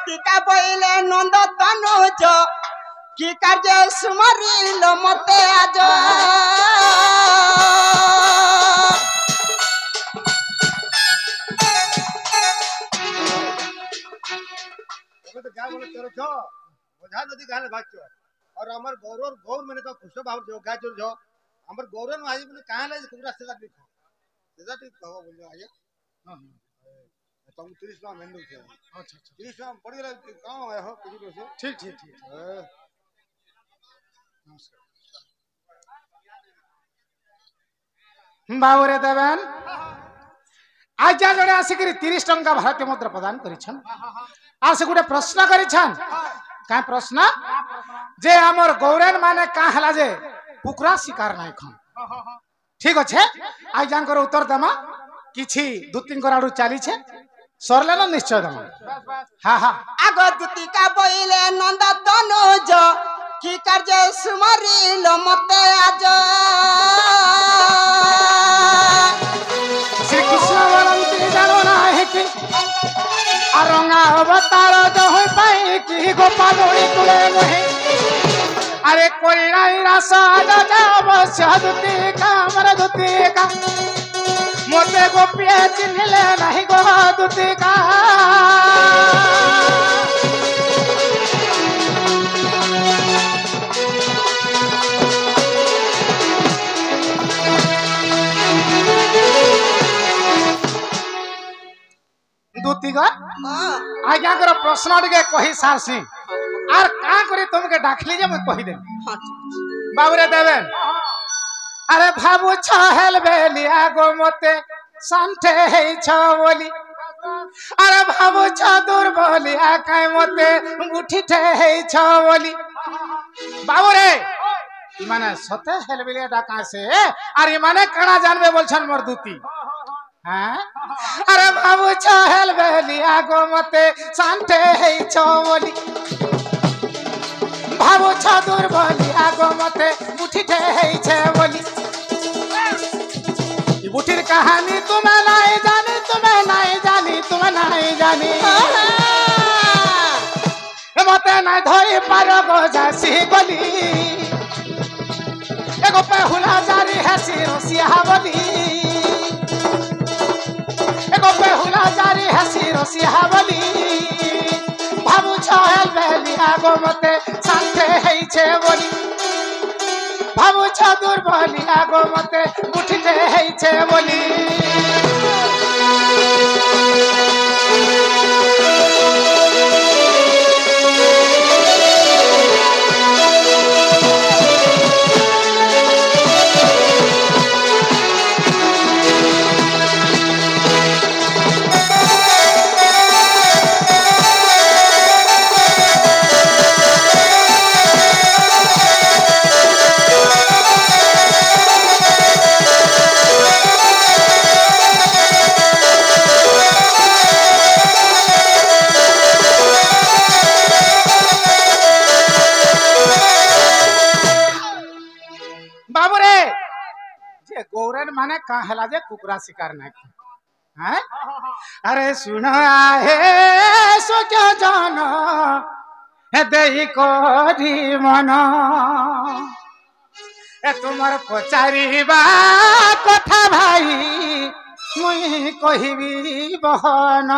দুতিকা বইলে নন্দ তনুজ কি কার্যে সুমরিল মতে আজ तो क्या बोले चलो छो बोझा नदी गाने भागचो और हमर गौरव गौर मैंने तो खुश भाव जो गा चल जो हमर गौरव में आज मैंने कहां ले कुबरा से देखो सेदा ठीक कहो बोलियो आया हां तुम 30 ना मेंदू छे अच्छा 30 ना पड़ गेला गांव आया हो किसी से ठीक ठीक ठीक नमस्कार बाबूरे देवन आज जड़े आसिक 30 टंका भारतीय मुद्रा प्रदान करिछन आ से गुटे प्रश्न करिछन का प्रश्न जे हमर गौरन माने का हला जे कुकरा शिकार नाही खन ठीक अछि आज जानकर उत्तर दमा किछि दु तीन कराडू चाली छे सरले न निश्चय दमा हां हां आग दुतिका बइले नंद तनुज की कार्य सुमरिल मते आज श्री कृष्ण वरंती जानो नाही कि अरंगा अवतार जो होई पाई कि गोपाल होई तुले नहीं अरे कोई नाही रासा जा बस दुती का मर दुती का मोते गोपिया चिन्हले नहीं गो दुती का दुतीगा आज्ञा कर प्रश्न टिके कहि सारसी आर का करी तुमके डाकली जे मैं कहि दे बाबूरे देवेन अरे भाबू छ हेल बेलिया गो मते सांठे हे छ बोली अरे भाबू छ दुर्बलिया काय मते उठी ठे हे छ बोली बाबूरे माने सते हेल बेलिया डाका से अरे माने कणा जानबे बोलछन मोर दुती हाँ? अरे बाबू चहल बेलिया गो मते सांठे है चौली बाबू छदुर बलिया गो मते उठी ठे है छवली ये उठिर कहानी तुम्हें नहीं जानी तुम्हें नहीं जानी तुम्हें नहीं जानी मते नहीं धोई पारो गो जासी गली एगो पेहुला जारी है सिरोसिया बोली एको बेहुला जारी हसी रोसिया बोली भाबू छहल बेलिया गो मते सांठे है छे बोली भाबू छ दुर्बलिया गो मते उठते है छे बोली माने का हला जे कुकरा शिकार ना हैं अरे सुनो आहे सो क्या जानो हे देई को धी मनो ए तुमर पचारीबा कथा भाई मुई कहिबी बहन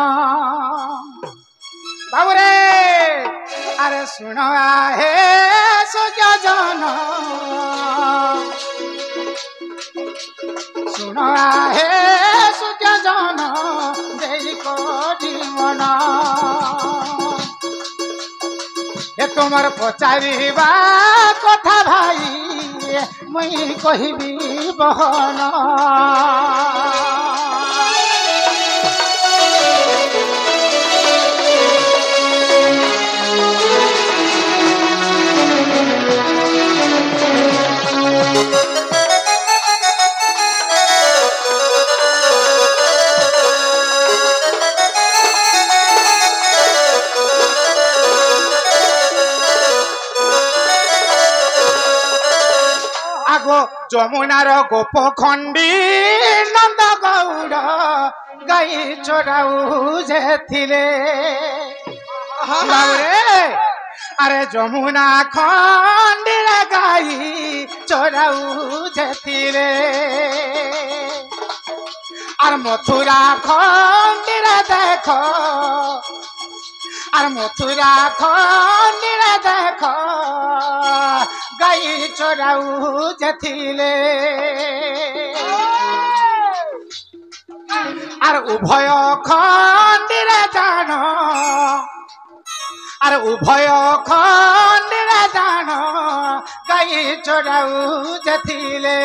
बाबूरे अरे सुनो आहे सो क्या जानो सुनो आहे सुजा जान देई को जीवन ए तुमर पचारीबा कथा भाई मुई कहिबी बहन যমুনার গোপ খণ্ডী নন্দ গৌড় গাই চড়াউ যে থিলে बाबरे अरे जमुना खंडीरे गाई चोराऊ जेतिले और मथुरा खंडीरे देखो और मथुरा खंडीरे देखो गाई चोराऊ जेतिले और उभय खंडीरे जानो और उभय खंडीरे जानो गाई चोराऊ जेतिले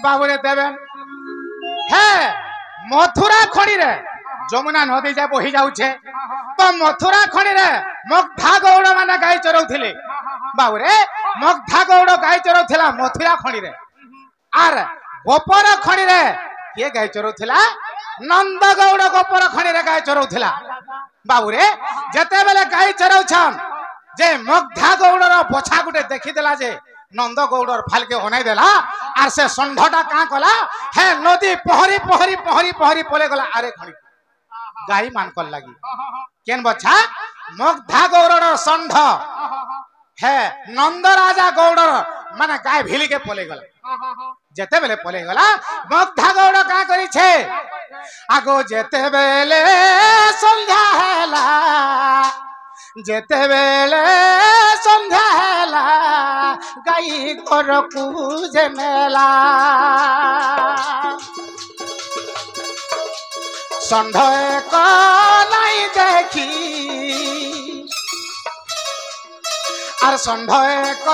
बाबुरे देवेन हे मथुरा खड़ी रे जमुना नदी जा बही जाउछे तो मथुरा खड़ी रे मगधा गौड़ माने गाय चरौथिले बाबुरे मगधा गौड़ गाय चरौथिला मथुरा खड़ी रे आर गोपर खड़ी रे के गाय चरौथिला नंद गौड़ गोपर खड़ी रे गाय चरौथिला बाबुरे जते बेले गाय चरौछन जे मगधा गौड़र बछा गुटे देखि देला जे नंद गौड़र फालके अनाई देला आर से संढटा का कला हे नदी पहरी पहरी पहरी पहरी पले गला अरे खड़ी गाई मान कर लगी केन बच्चा मगधा गौड़र संढ हे नंद राजा गौड़र माने गाय भिली के पले गला जेते बेले पले गला मगधा गौड़ का करी छे आगो जेते बेले संध्या हैला जेते बेले संध्या हैला गाई घर पूजे मेला षंढ एक नहीं देखी और षंढ एक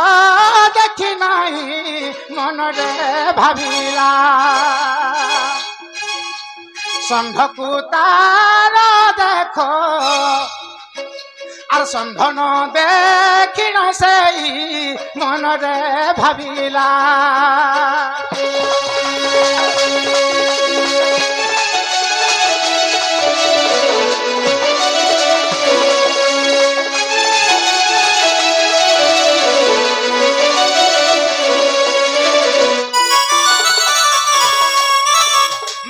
देखी नहीं मन रे भाविला षंढ को तार देखो और षंढ न देखी न सेई मन रे भाविला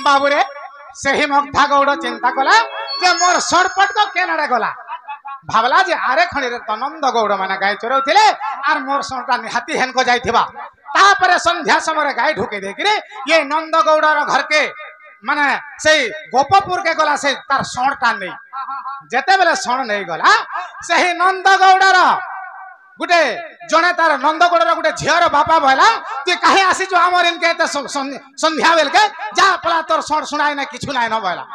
बाबुरे सही मगधा गौड़ चिंता कला जे मोर सरपट को केनाडे गला भावला जे आरे खणी रे तो नंद गौड़ माने गाय चरौथिले आर मोर सरटा निहाती हेन को जाइथिबा तापरे संध्या समय गाय ढुके देखिरे ये नंद गौड़र घर के माने से गोपपुर के गला से तार सणटा नहीं जेते बेले सण नहीं गला सही नंद गौड़र गुटे जने तार नंद गौड़र गुटे झियर बापा भला तू काहे आसी जो हमर इनके त संध्या बेल के जा पला तोर सण सुनाई ना किछु नाय न भला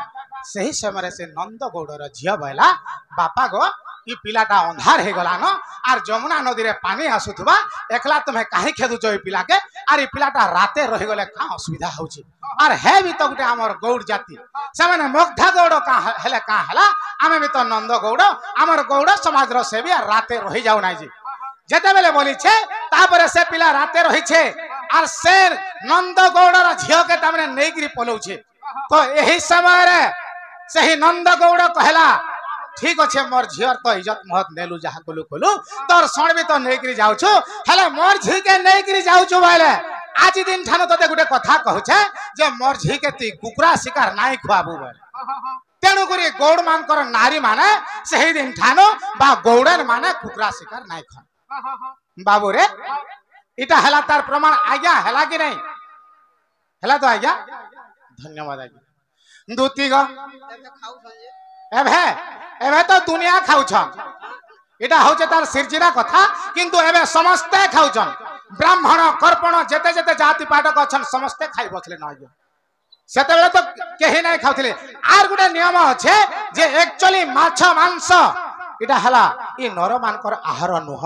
सही समय से नंद गौड़र झिय भला बापा गो ई पिलाटा अंधार हे गला न आर जमुना नदी रे पानी आसुथबा एकला तमे काहे खेदु जई पिला के आर ई पिलाटा राते रहि गले का असुविधा होची आर हे भी तो गुटे हमर गौड़ जाति से माने मगधा गौड़ का हेले का हला आमे भी तो नंद गौड़ हमर गौड़ समाज रो सेबी आर राते रहि जाउ नाइ जी जेते बेले बोली छे तापरे से पिला राते रहि छे आर से नंद गौड़र झियो के तामने नेगिरी पलौ छे तो एही समय रे सही नंद गौड़ कहला ठीक अच्छे मोर झियर तो इज्जत महत नेलु जहा कोलु कोलु तोर सण भी तो नेगिरी जाउ छु हेले मोर झी के नेगिरी जाउ छु भाईले आज दिन ठानो तते गुटे कथा कहू छे जे मोर झी के ती कुकुरा शिकार नाइ खुआबू भाई तेणु करी गौड़ मान कर नारी माने सही दिन ठानो बा गौड़न माने कुकुरा शिकार नाइ खा बाबू रे इटा हला तार प्रमाण आज्ञा हला कि नहीं हला तो आज्ञा धन्यवाद आज्ञा दूती गो एभे एभे तो दुनिया खाउछन इटा होचे तार सिरजिना कथा किंतु एभे समस्ते खाउछन ब्राह्मण कर्पण जेते जेते जाति पाटक अछन समस्ते खाइ बसले न आज्ञा सेते बेले तो केही नै खाउथिले आर गुटे नियम अछि जे एक्चुअली माछ मांस इटा हला ई नर मानकर आहार नुह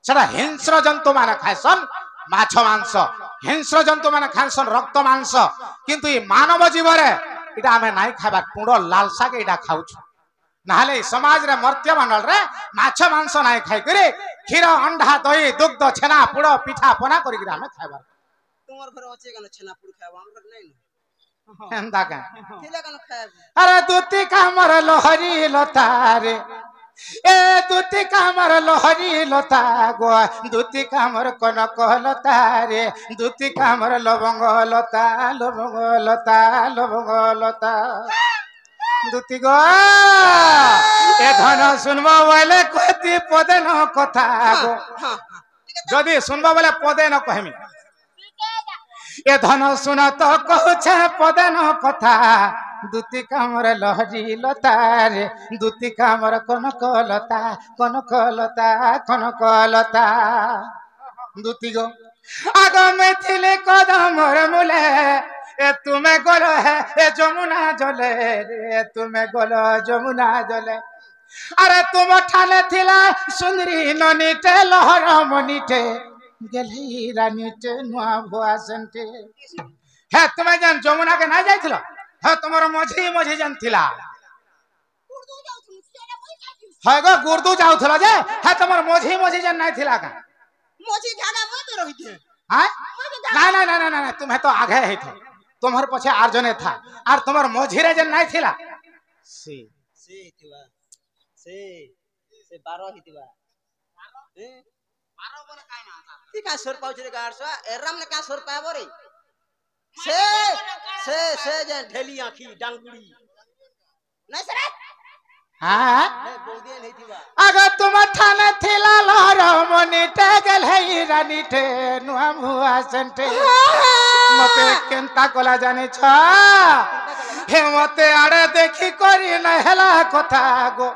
सेटा हिंस्र जंतु माने खायसन माछ मांस हिंस्र जंतु माने खायसन रक्त मांस किंतु ई मानव जीव रे इटा हमें नाइ खाबा कुंड लालसा के इटा खाउछु नाले समाज रे मर्त्य मंडल रे माछ मांस नाही खाई करे क्षीर अंडा दही दुग्ध छेना पुड़ पिठा पना करी के हमें खाइबा तुमर घर अच्छे कन छेना पुड़ खाइबा हमर नहीं न हेंदा का केला कन खाइबा अरे दूती कामर लोहरी लता रे ए दूती कामर लोहरी लता गो दूती कामर कनक लता रे दूती कामर लवंग लता लवंग लता लवंग लता दूती गो ए धन सुनबा बोले कति पदे न कथा गो हां जदी सुनबा बोले पदे न कहमी ए धन सुन तो कहछे पदे न कथा दूती कामर लहरी लता रे दूती कामर कनक लता कनक लता कनक लता दूती गो आग में थिले कदम रे मुले ए तुम्हें गोल है ए जमुना जले रे तुम्हें गोल जमुना जले अरे तुम ठाने थिला सुंदरी ननीटे लहर मनीटे गेली रानीटे नुआ भुआ सेंटे हे तुम्हें जन जमुना के ना जाइथिलो हे तुमर मझी मझी जन थिला हे गो गुरदू जाउथलो जे हे तुमर मझी मझी जन नाही थिला का मोची झागा मत रहिते हां ना ना ना ना ना तुम्हें तो आगे है थे तुम्हारे पछे आर जने था और तुम्हार मझी रे जन नाही थिला से हितिबा से 12 हितिबा 12 बने काय ना ती का सोर पाउछ रे गाडसा एराम ने का सोर पाबो रे से जे ढेली आखी डांगुड़ी नहीं सरे हां ए बोदिए नहीं थिबा अगर तुम ठाने थिला लहर मनी टेगल है रानी टे नुआ भुआ सेंटे मते केनता कोला जाने छ हे मते आड़े देखी करी न हेला कथा गो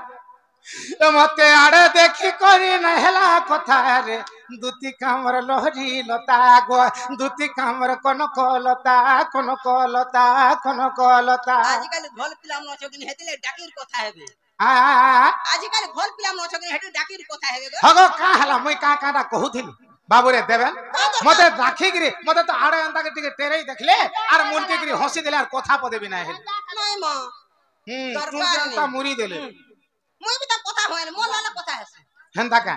मते आड़े देखी करी न हेला कथा रे दूती कामर लहरी लता गो दूती कामर कनक लता कनक लता कनक लता आजकल घोल पिलाम न छकिन हेतिले डाकिर कथा हेबे आ आजकल घोल पिलाम न छकिन हेति डाकिर कथा हेबे गो हगो का हला मुई का काटा कहूथिली बाबू रे देबेन मते राखी गिरी मते तो आड़े अंता के टिके तेरे देखले आर मुनके गिरी हंसी देले आर कथा पदे बिना हेल नहीं मां तुम जनता मुरी देले मुई भी त कथा होय मोर लाला कथा हेसे हेंदा का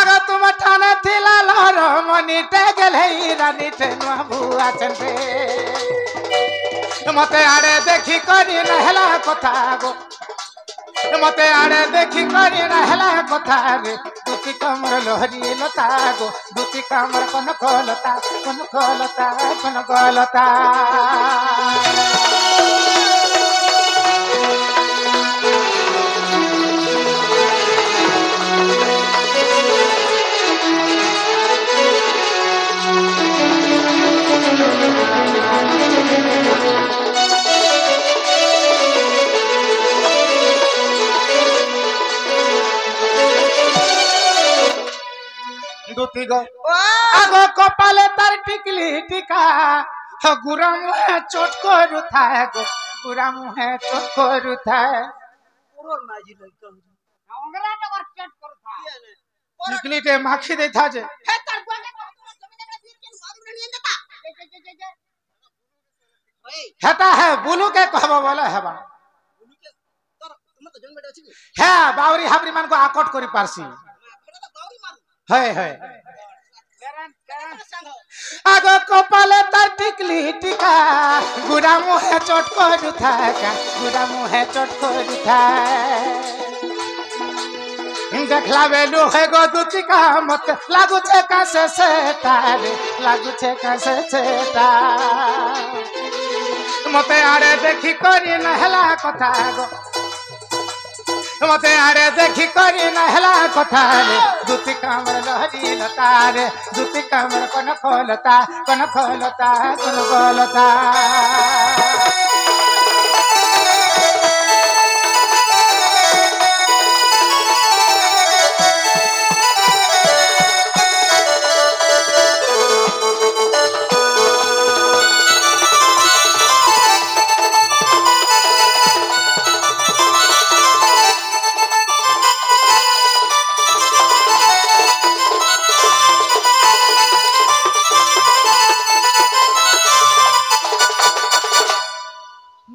अगर तुम ठाने थिला लहर मनी टेगल है रानी टे नुआ भुआ चंटे मते आड़े देखी करी नहला कथा गो मते आड़े देखी करी नहला कथा रे दूती कामर लहरी लता गो दूती कामर कनक लता कनक लता कनक लता दूती गो आगो कपाले तार टिकली टिका गुरा मुहे चोट करू था गो गुरा मुहे चोट करू था पुरोर माजी लइकम अंगरा नगर चट करू था टिकली ते माखी दे था जे हे तार गोगे जमीन में फिर के बाबू नहीं देता ओए हेता है बुलू के कहबो बोले हेबा बुलू के तोर तुम तो जन्म बेटा अछि हे बावरी हाबरी मान को आकट करी पारसी खड़ा तो बावरी मारू है है करन संग आगो कपाले तार टिकली टिका गुरा मुहे चोट करू था का गुरा मुहे चोट करू था देखला बेलू है गो दूती का मत लागू छे कासे सेटा रे लागू छे कासे सेटा मते आड़े देखी करी नहला कथा गो मते आड़े देखी करी नहला कथा रे दूती कामर लहरी लता रे दूती कामर कनक लता कनक लता कनक लता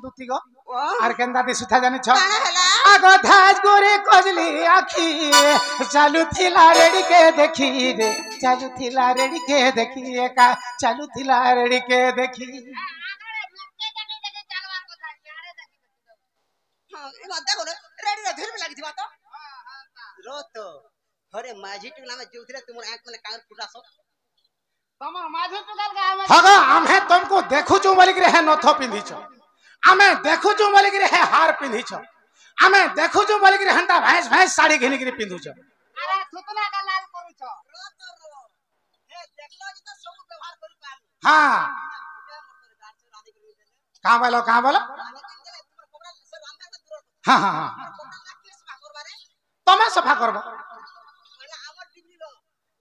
दूती गो आर केंदा दिसुथा जानि छ काना हला आगो धाज गोरे कजली आखी चालू थिला रेडी के देखी रे चालू थिला रेडी के देखी का चालू थिला रेडी के देखी देखो रेडी रे धीर में लगी थी बात रो तो अरे माझी टुला में जोथरे तुम आंख में कान फुटासो तमर माझी टुकाल का हगा आमे तुमको देखु छु बोली के है नथो पिंधी छ आमे देखु छु बोली के है हार पिंधी छ आमे देखु छु बोली के हंता भैंस भैंस साड़ी घिनी के पिंधु छ अरे सुतना का लाल करू छ रो तो रो हे देखलो जी तो सब व्यवहार करी पाल हां कहां बोलो हां हां हां तमे सफा करबो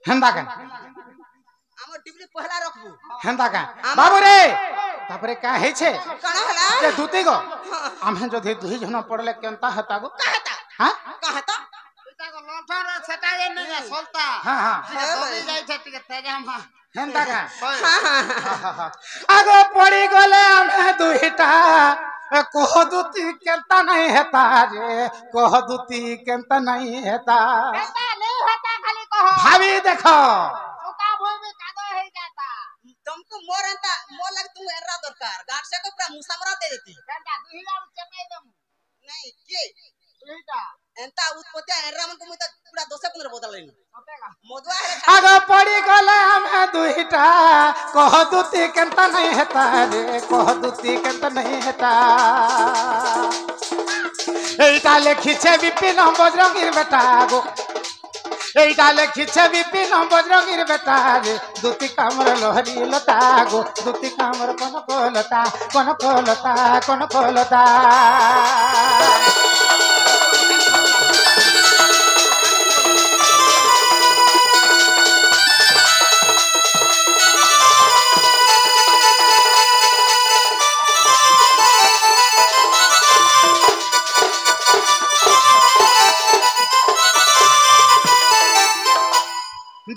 हेंदा का हमर डिबली पहला रखबू हेंदा का बाबू रे तापरे का हे छे कणा हला जे दूती गो आमे जदि दुही जन पड़ले केनता हता गो कहता हां कहता इता को लठर सेटा जे नै सोलता हां हां होई जाय छै टिके तेजा हम हेंदा का हां हां आगो पड़ी गले आमे दुहीटा कह दूती केनता नहीं हेता रे कह दूती केनता नहीं हेता ऐसा नहीं होता खाली कहो भाभी देखो सुका भूमि में कादो हो जाता तुमको मोरंता मोर लग तुम एरा दरकार गाठ से को पूरा मुसामरा दे देती घंटा दुहीला चपाई दम नहीं के दुहीटा एंता उत्पत्ति एरा मन को मुता पूरा 215 बदल लेनी होतेगा मोदवा है आगो पड़ी गले हमें दुहीटा कह दूती केनता नहीं हेता रे कह दूती केनता नहीं हेता এইটা লেখিছে বিপিন বজরঙ্গীর বেটা গো এইটা লেখিছে বিপিন বজরঙ্গীর বেটা রে দুতি কামর লহরি লতা গো দুতি কামর কনক লতা কনক লতা কনক লতা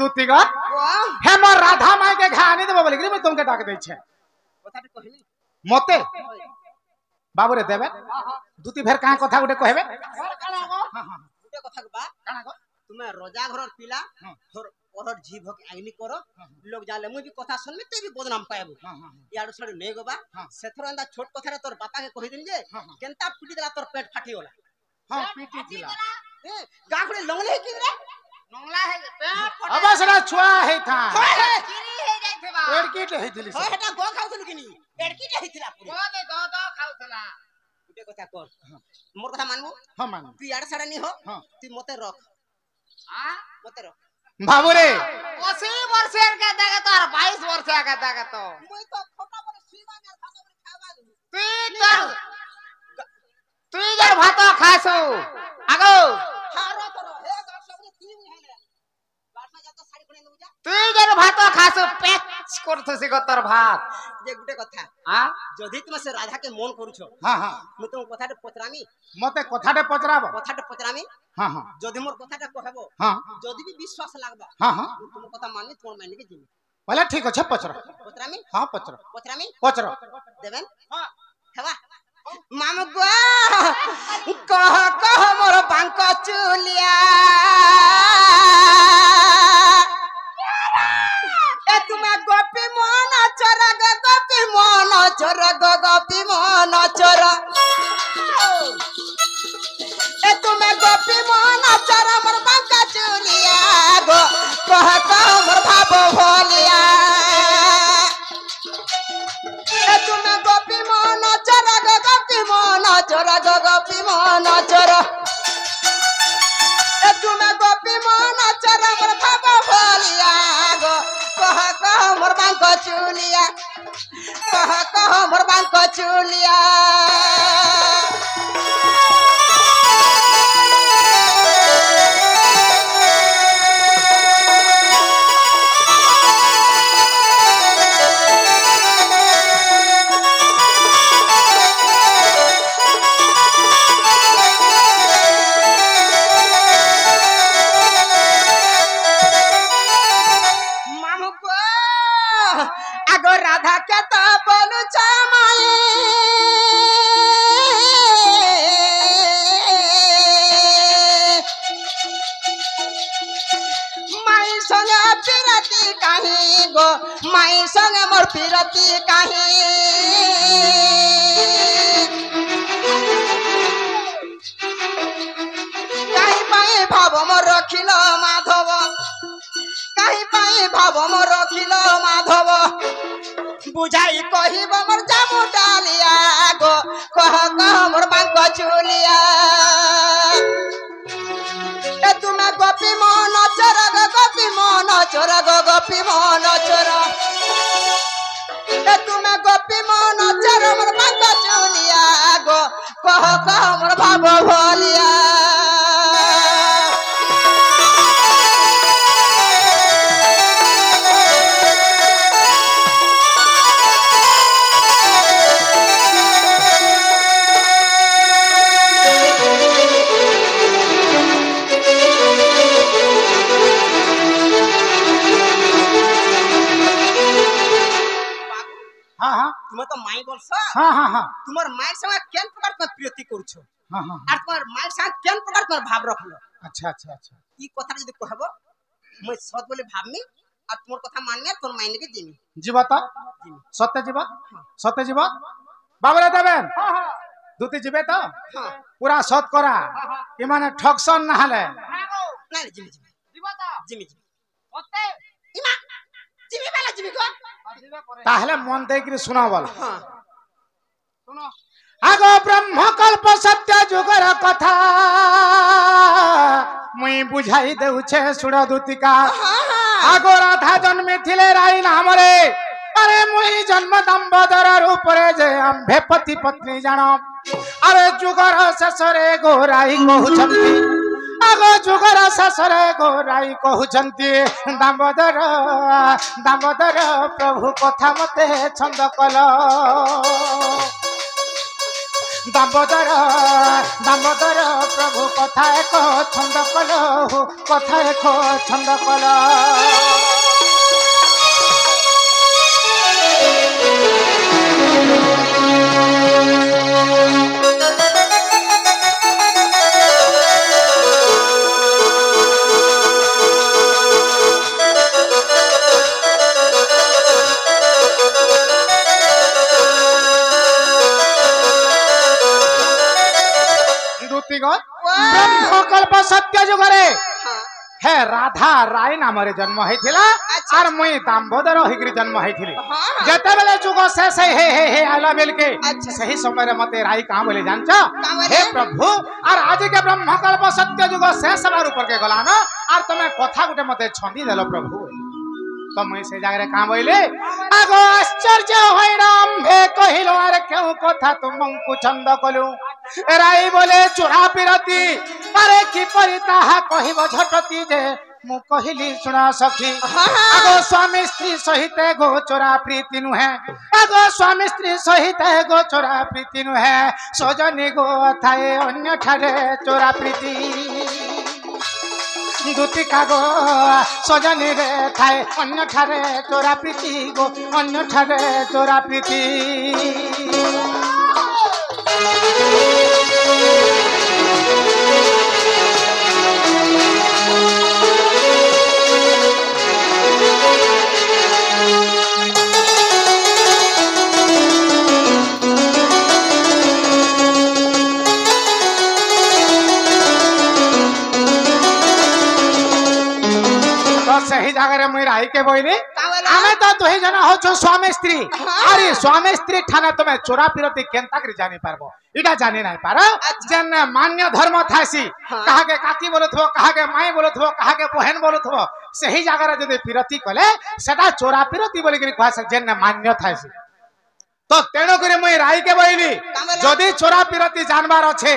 दूतीगा हे मोर राधा माई के घानी देबो बोली मैं तुमके डाक दै छे কথাটি কহিনি मते बाबू रे देबे दूती फेर कहां कथा गुटे कहबे और काला गो हां हां গুটে কথা বা काना गो তুমি রজা ঘরর পিলা তোর ওর জীব হক আইনি করো লোক জানলে মুই বি কথা শুনলে তুই বি বদনাম পাইবু हां हां ইয়াড়ু ছড়ি নেই গোবা সেথর এন্দা ছোট কথারে তোর বাপাকে কহি দিন যে কেনতা পিটি দেলা তোর পেট ফাটি গলা हां पीटी दिला গা খুড়ে লংলে কি রে नंगला है पेट फट अब सरा छुआ है था चिरी हो जाय थेबा लड़की ले दिली হয় এটা গো খাউছিল কিনি এড়কিটা হইছিলা পুরো गो दे दो खाउतला গুটে কথা কর মোর কথা মানবু हां मान তুই ইয়াড় ছাড়া নি হো हां তুই মতে রখ हां মতে রখ बाबू रे 80 वर्षेर के दागा तो और 22 वर्ष के दागा तो মুই তো খোটা বলে সুইবা না ভাষা বলে খাওয়া তুই जर भात खासो आगो হারো করো হে গা সবরে তিন হেলে বাসা যত শাড়ি পরে নেবু যা তুই जर भात खासो पेच करथसी गतर भात যে গুটে কথা हां যদি তুমি সে রাধাকে মন করছো हां हां মুই তো কথাটা পচরামি मते कथाटे पचराबो কথাটা পচরামি हां हां যদি মোর কথাটা কহবো हां যদি বি বিশ্বাস লাগবা हां हां তোমার কথা মানি তোমার মানি কে জিমি बोले ठीक আছে पचरा পচরামি हां पचरा পচরামি पचरा দেবেন হ্যাঁ হেবা মামু গো কহ কহ মোর বাঙ্ক চুলিয়া এ তুমি গোপী মন চোরা গো গোপী মন চোরা গো গোপী মন চোরা এ তুমি গোপী মন চোরা মোর বাঙ্ক চুলিয়া গো কহ কহ মোর ভাব ভলিয়া এ তুমি গোপী মন চোরা গো গোপী মন চোরা গো গোপী মন চোরা এ তুমি গোপী মন চোরা মোর ভাব ভলিয়া গো কহ কহ মোর বাঙ্ক চুলিয়া কহ কহ মোর বাঙ্ক চুলিয়া মামু গো আগো রাধা কে তো বলু চামাই संगे पिरती काहे गो माई संगे मोर पिरती काहे काहे पाए भाव मोर रखिल माधव काहे पाए भाव मोर रखिल माधव बुझाई कहिब मोर जामु डालिया गो कह मोर बांक चुलिया ए तुमे गोपी मन चोर गो गोपी मन चोर गो गोपी मन चोर ए तुमे गोपी मन चोर मोर बांक चुलिया गो कह मोर भाव भोलिया तुम्हें तो माई बोल तुम्हार माई संग केन प्रकार का प्रीति करछो और तुम्हार माई संग केन प्रकार का भाव रखलो अच्छा अच्छा अच्छा ई कथा जदी कहबो मैं सत बोले भावनी और तुमर कथा मानने तोर माई के दिमी जीवा त सत्य जीवा बाबरे देबेन दूती जीवे तो पूरा सत करा ई माने ठगसन ना हले नहीं जिमी जीवा त जिमी ओते इमा जिमी वाला जिमी को ताहले मन देकरी सुना बोल सुनो आगो ब्रह्म कल्प सत्य जुगर कथा मुई बुझाई देउछे सुड़ दूतिका आगो राधा जन्मे थिले राई नाम रे अरे मुई जन्म दंबोदर रूप रे जे आंभे पति पत्नी जानो अरे जुगर ससरे गोराई कहउछंती आगो जुगर ससरे गोराई कहउछंती दामोदर दामोदर प्रभु कथा मते छंद कल दामोदर दामोदर प्रभु कथा एक छंद कल कथा एक छंद कल ब्रह्म कल्प सत्य जुगरे हे राधा राय नाम रे जन्म हेथिला और मुई दामोदर हिग्री जन्म हेथिली जते बेले जुग शेष हे आला बेल के सही समय रे मते राय कहां बोले जानछ हे प्रभु और आज के ब्रह्म कल्प सत्य जुग शेष बार ऊपर के गला ना और तमे कथा गुटे मते छंदी देलो प्रभु तो मुई से जागरे कहां बोले आगो आश्चर्य होइराम भे कहिलो अरे क्यों कथा तुमको छंद कलु राई बोले चोरा पिरती अरे की परिताहा कहिबो झटती जे मु कहिली सुना सखी आगो स्वामी स्त्री सहित गो चोरा प्रीति नुहे आगो स्वामी स्त्री सहित गो चोरा प्रीति नुहे सजनी गो थाए अन्य ठारे चोरा प्रीति दूतिका गो सजनी रे थाए अन्य ठारे चोरा प्रीति गो अन्य ठारे चोरा प्रीति सही जगह मुई राई के बोइली आमे तो दुही जना हो स्वामी स्त्री अरे स्वामी स्त्री ठाने तुमे चोरा पिरती केनता करी जानि पारबो इटा जानि नाही पारो जन मान्य धर्म थासी कहा के काकी बोलथबो कहा के माई बोलथबो कहा के बहन बोलथबो सही जगह रे जदी पिरती कले सेटा चोरा पिरती बोली करी कहस जन मान्य थासी तो तेणु करी मुई राई के बोइली जदी चोरा पिरती जानबार अछि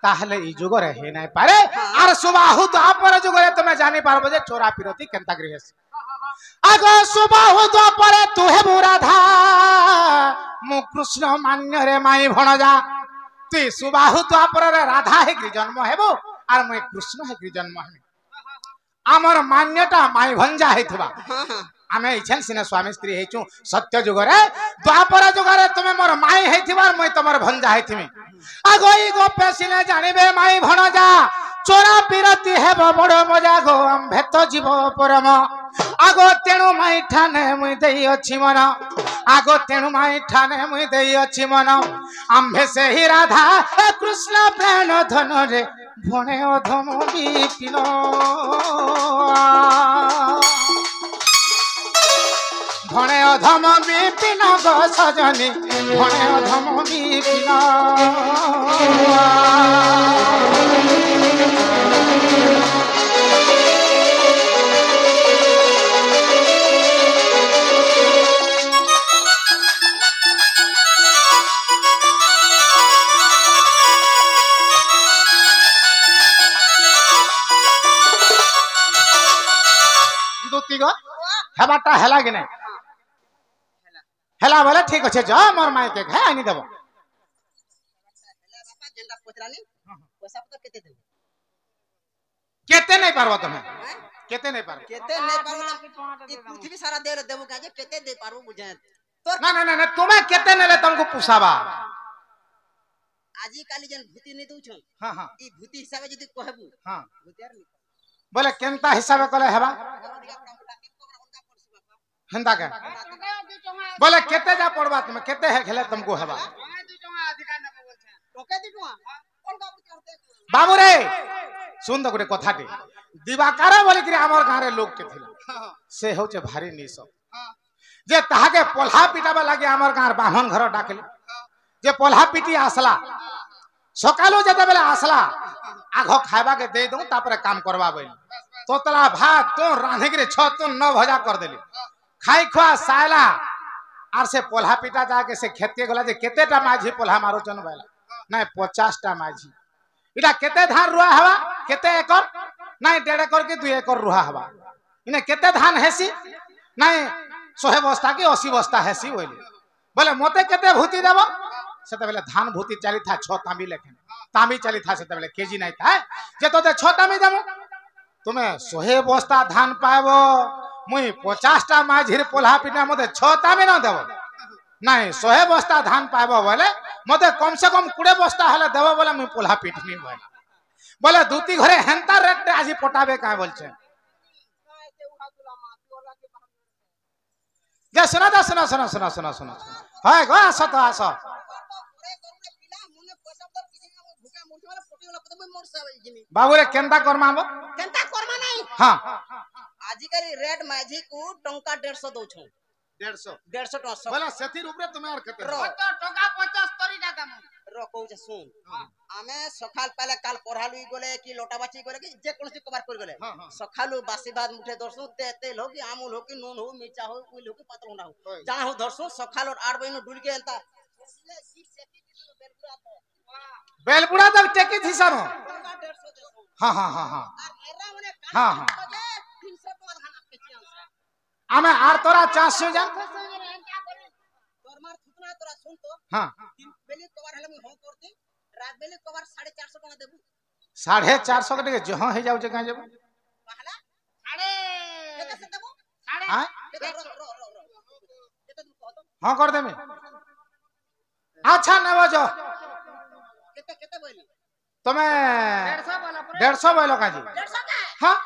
ताहले ई जुग रे हे नाही पारे आर सुबाहु तो आपर जुग रे तुमे जानि पारबो जे चोरा पिरती केनता करी हेस आगो सुबाहु तो परे तू हे राधा मु कृष्ण मान्य रे माई भणजा तु सुबाहु तो आपर रे राधा हे जन्म हेबो आर मुई कृष्ण हे जन्म हेबो आमर मान्यता माई भंजा हेथबा आमे इछन सिने स्वामी स्त्री हेचु सत्य जुग रे द्वापर जुग रे तुमे मोर माई हेथिबार मुई तमर भंजा हेथिमी आगोई गोपे सिने जानिबे माई भणजा चोरा बिरती हेब बड़ मजा गो आम्भे तो जीव परम आगो तेणु माई ठाने मुई देई अछि मन आगो तेणु माई ठाने मुई देई अछि मन आम्भे से ही राधा कृष्ण प्राण धन रे भणे अधम विपिन भणे अधम विपिन गो सजनी भणे अधम विपिन हेबाटा हेला कि नहीं हेला बोले ठीक अच्छे जा मोर माई के है आनी देबो केते नहीं पारबो तुम्हें केते नहीं पारबो पृथ्वी सारा दे देबो काजे केते दे पारबो बुझे ना ना ना तुम्हें केते नेले तुमको पुसाबा आजी काली जन भूति नहीं दउछ हां हां ई भूति हिसाब जदी कहबू हां भूतियार नहीं बोले केनता हिसाब कले हेबा हंदा के बोले केते जा पड़बा तुम केते है खेले तुमको हेबा बाबू रे सुन तो गुटे कथाटी दिवाकर बोली कि हमर गारे लोग के थिला से होचे भारी निस जे ताहा के पोल्हा पिटाबा लागे हमर गार बामन घर डाकले जे पोल्हा पिटी आसला सकालो जते बेले आसला आघो खाइबा के दे दऊ तापर काम करबा बोली तोतला भात तो रांधे के 6 तो 9 भजा कर देली खाई खुआ सायला आर से पोल्हा पिटा जाके से खेत के गला जे केतेटा माझी पोल्हा मारो चन बैला नहीं 50 टा माझी इटा केते धान रुआ हवा केते एकर नहीं 1.5 एकर के 2 एकर रुआ हवा इने केते धान हेसी नहीं 100 बस्ता की 80 बस्ता हेसी होइले बोले मोते केते भूति देबो सेते बेले धान भूति चली था 6 तांबी लेखन तांबी चली था सेते बेले केजी नहीं था जे तो 6 तांबी देबो तुम्हें 100 बस्ता धान पाबो मुई 50 टा माझीर पोल्हा पिटा मते 6 तांबी न देबो नहीं 100 बस्ता धान पाबो बोले मते कम से कम 20 बस्ता हले देबो बोले मुई पोल्हा पिटनी बोले दूती घरे हेंता रेट आजी पटाबे का बोलछे जे सुना दा सुना सुना सुना सुना सुना हाय गो आसो तो आसो बाबू रे केंता करमा नहीं हां आजिकारी रेड माझी को टंका 150 दउ छ 150 टका बोला सेथि ऊपरे तुमे आर केते टका 75 टाका रो कहू छ सुन आमे सखाल पहले काल पढ़ालु गले कि लोटा बाची गले कि जे कोनसी कबार कर गले सखालु बासी बाद मुठे दर्शु तेल हो कि आमूल हो कि नून हो मिर्चा हो कुल हो कि पतलुंडा हो जाना हो दर्शु सखाल और 8 बजे डुल के एंता बेलपुड़ा तक टेकी थी सारो हां हां हां हां हां हां आमे आर तोरा 400 जा तोर मार कितना तोरा सुन तो हां बेली कवर हले मैं हो करती रात बेली कवर 450 टका देबू 450 के जहां हे जाउ जे का जेबो पहला साढ़े केते से देबू साढ़े हां केते रो केते तू कह तो हां कर देमे अच्छा नेबो जो केते केते बोली तमे 150 वाला 150 बोलो का जी 150 का हां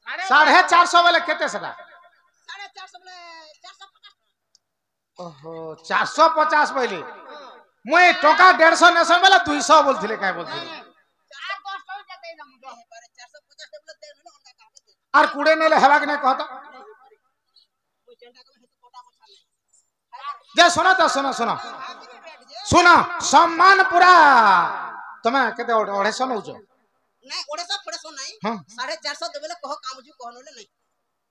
450 450 वाले केते सदा 450 बोले 450 ओहो 450 बोली मुई टका 150 नेसन वाला 200 बोलथिले काय बोलथिले 450 जते ना मुझे 450 बोले दे ना अंडा का आर कुड़े नेले हेबा कि नहीं कहतो कोई चंडा का हेतु कोटा मछा नहीं जे सुनो तो सुनो सुनो सुनो सम्मान पूरा तमे केते 250 नउजो नहीं 150 नहीं हां 450 देबेले कह कामजू कहनले नहीं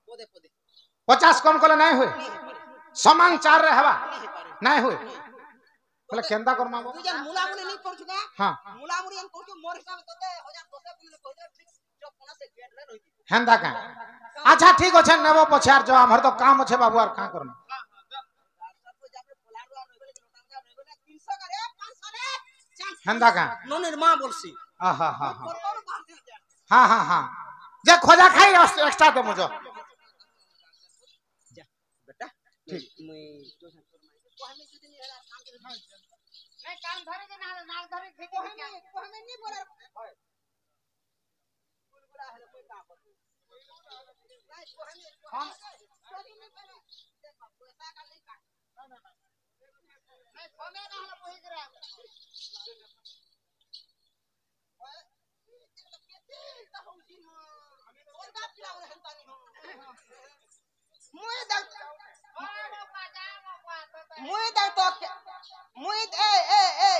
पोदे 50 कम कले नहीं हुए समान 4 रे हवा नहीं हुए बोले केंदा करमा तू जन मुलामुली नहीं कर चुका हां मुलामुली हम कर मोर हिसाब तते 1012 किलो कह दे ठीक जो कोना से गेट ले रही हेंदा का अच्छा ठीक अछि नेबो पछार जो हमर तो काम अछि बाबू आर का करना हेंदा का नो निर्मा बोलसी आहा हा हा हां हां हां जे खोजा खाई एक्स्ट्रा दे मुझे बेटा ठीक मैं तो कहले जदी नहीं हला काम के नहीं काम धरे के नाक धरे खींचे को हमें नहीं बोला बुलबुला है कोई काम नहीं को हमें सॉरी नहीं बोला देख पैसा का नहीं काट नहीं हमें ना हला कोई करे मुई दर तो मुई ए ए ए